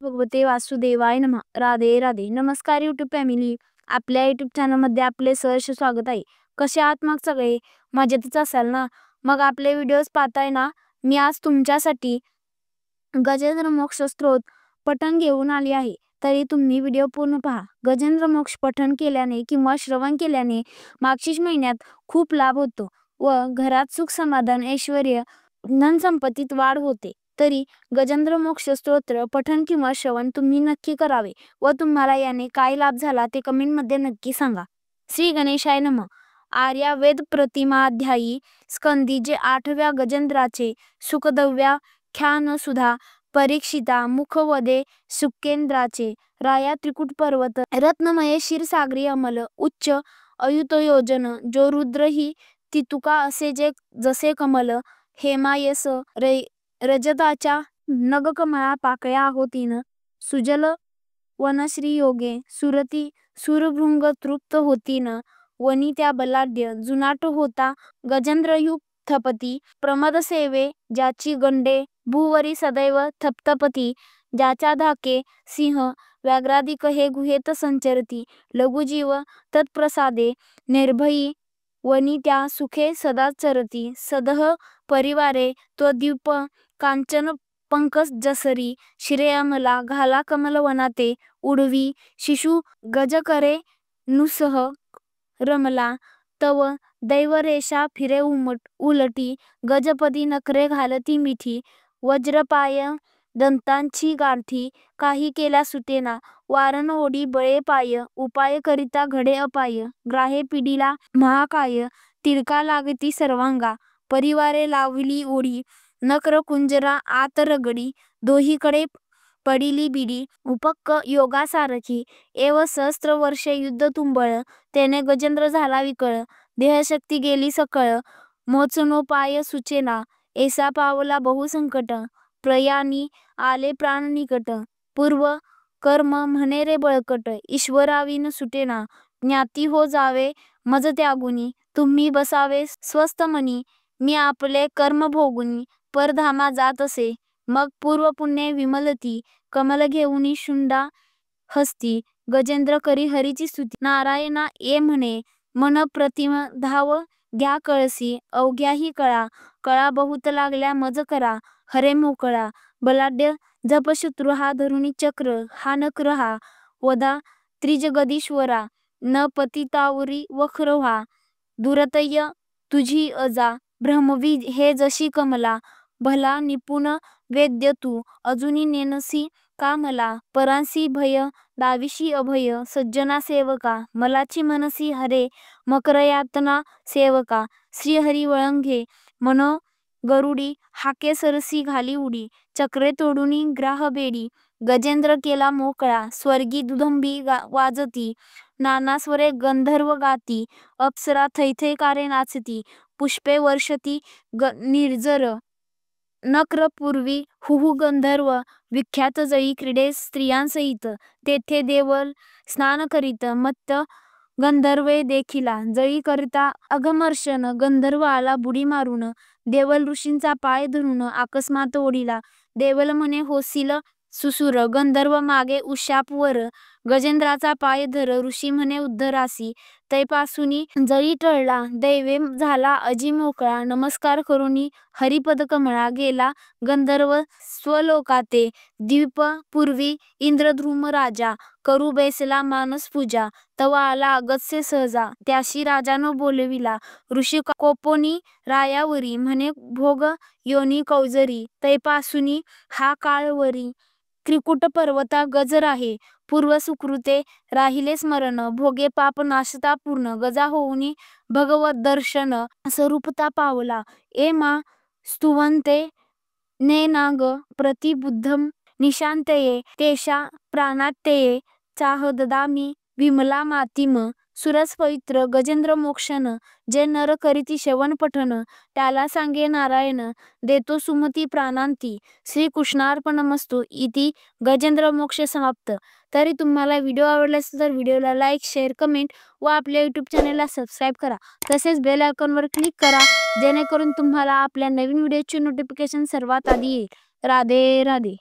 भगवते वासुदेवाय नमः. राधे राधे. नमस्कार यूट्यूब फॅमिली. आपल्या यूट्यूब चॅनलमध्ये आपले सहर्ष स्वागत आहे. कसे आहात मग सगळे? मजेतच असाल ना? मग आपले व्हिडिओज पाहताय ना? मी आज तुमच्यासाठी गजेंद्र मोक्ष स्तोत्र पठण घेऊन आली आहे. तरी तुम्ही व्हिडिओ पूर्ण पहा. गजेंद्र मोक्ष पठण केल्याने किंवा श्रवण केल्याने मागशीच महिन्यात खूप लाभ होतो व घरात सुख समाधान ऐश्वर्य धन संपत्तीत वाढ होते. तरी गजेंद्र मोक्ष स्तोत्र पठण किंवा श्रवण तुम्ही नक्की करावे व तुम्हाला याने काय लाभ झाला ते कमेंट मध्ये नक्की सांगा. श्री गणेशाय नमः. आर्या वेद प्रतिमाध्यायी स्कंदी जे 8व्या गजेंद्राचे सुखदव्या ख्यान सुधा परीक्षिता मुखवदे सुकेंद्राचे राया त्रिकुट पर्वत रत्नमय क्षीरसागरी अमल उच्च अयुतयोजन जो रुद्र ही तितुका असे जे जसे कमल हेमायस रजताच्या नगकमळा पाकळ्या होतीन सुजल वनश्री योगे सुरती सुरभृंग तृप्त होतीन वनी त्या बलाढ्य जुनाट होता गजेंद्रयुग थपती प्रमद सेवे ज्याची गंडे भूवरी सदैव थपथपती ज्याच्या धाके सिंह व्याघ्रादिक हे गुहेत संचरती लघुजीव तत्प्रसादे निर्भयी वनी त्या सुखे सदा चरती सदह परिवारे तो द्वीप कांचन पंकज जसरी श्रेयमला घाला कमल वनाते उडवी शिशु गज करे नुसह रमला तव दैवरेषा फिरे उलटी गजपदी नखरे घालती मिठी वज्रपाय दंतांची गाठी काही केल्या सुटेना वारण ओढी बळे पाय उपाय करिता घडे अपाय ग्राहे पिढीला महाकाय तिरका लागती सर्वांगा परिवारे लावली ओढी नकर कुंजरा आत रगडी दोहीकडे पडिली बिडी उपक्क योगासारखी एव सहस्त्र वर्षे युद्ध तुंबळ त्याने गजेंद्र झाला विकळ देहशक्ती गेली सकळ मोचनो पाय सुचेना ऐसा पावला बहुसंकट प्रयाणी आले प्राण निकट पूर्व कर्म म्हणे रे बळकट ईश्वराविन सुटेना ज्ञाती हो जावे मज त्यागुनी तुम्ही बसावे स्वस्थ मनी मी आपले कर्म भोगुनी परधामा जात असे मग पूर्व पुण्य विमलती कमल घेऊनी शुंडा हस्ती गजेंद्र करी हरीची स्तुती नारायणा ये म्हणे मन प्रतिम धाव घ्या कळसी अवघ्याही कळा कळा बहुत लागल्या मज करा हरे मोकळा बलाढ्य जपशत्रू हा धरुणी चक्र हा नक्र हा वदा त्रिजगदीश्वरा न पतितावरी वक्र व्हा दुरतय तुझी अजा ब्रह्मवी हे जशी कमला भला निपुण वेद्य तू अजुनी नेनसी का मला परांसी भय दाविशी अभय सज्जना सेवका मलाची मनसी हरे मकरयातना सेवका श्रीहरी वळंघे मनो गरुडी हाके सरसी घाली उडी चक्रे तोडुनी ग्राह बेडी गजेंद्र केला मोकळा स्वर्गी दुधंबी वाजती नाना स्वरे गंधर्व गाती अप्सरा थैथैकारे नाचती पुष्पे वर्षती निर्जर नक्र पूर्वी हुहु गंधर्व विख्यात जळी क्रीडे स्त्रियांसहित तेथे देवल स्नान करीत मत्त गंधर्वे देखिला जळी करिता अघमर्षण गंधर्व आला बुडी मारून देवल ऋषींचा पाय धरून अकस्मात ओढिला देवल म्हणे होसील सुसूर गंधर्व मागे उशापवर गजेंद्राचा पाय धर ऋषी म्हणे उद्धरासी तैपासूनी जळी टळला दैवे झाला अजी मोकळा नमस्कार करुनी हरिपद कमळा गेला गंधर्व स्वलोकाते द्वीप पूर्वी इंद्रद्रुम राजा करू बैसला मानस पूजा तवा आला अगत्य सहजा त्याशी राजानो बोलविला ऋषी कोपोनी रायावरी म्हणे भोग योनी कौजरी तैपासूनी हा काळवरी त्रिकुट पर्वता गजर आहे पूर्व सुकृते राहिले स्मरण भोगे पाप नाशता पूर्ण गजा होऊनी भगवत दर्शन स्वरूपता पावला ए मा स्तुवंते ने नाग प्रतिबुद्धम निशांतये तेशा प्राणात्यये चाह ददामी विमला मातिम सुरस पवित्र गजेंद्र मोक्षण जे नर करीती श्रवण पठण त्याला सांगे नारायण देतो सुमती प्राणांती श्री कृष्णार्पणमस्तु इति गजेंद्र मोक्ष समाप्त. तरी तुम्हाला व्हिडिओ आवडला असेल तर व्हिडिओला लाईक शेअर कमेंट व आपल्या यूट्यूब चॅनलला सबस्क्राईब करा तसेच बेल आयकॉनवर क्लिक करा जेणेकरून तुम्हाला आपल्या नवीन व्हिडिओची नोटिफिकेशन सर्वात आधी येईल. राधे राधे.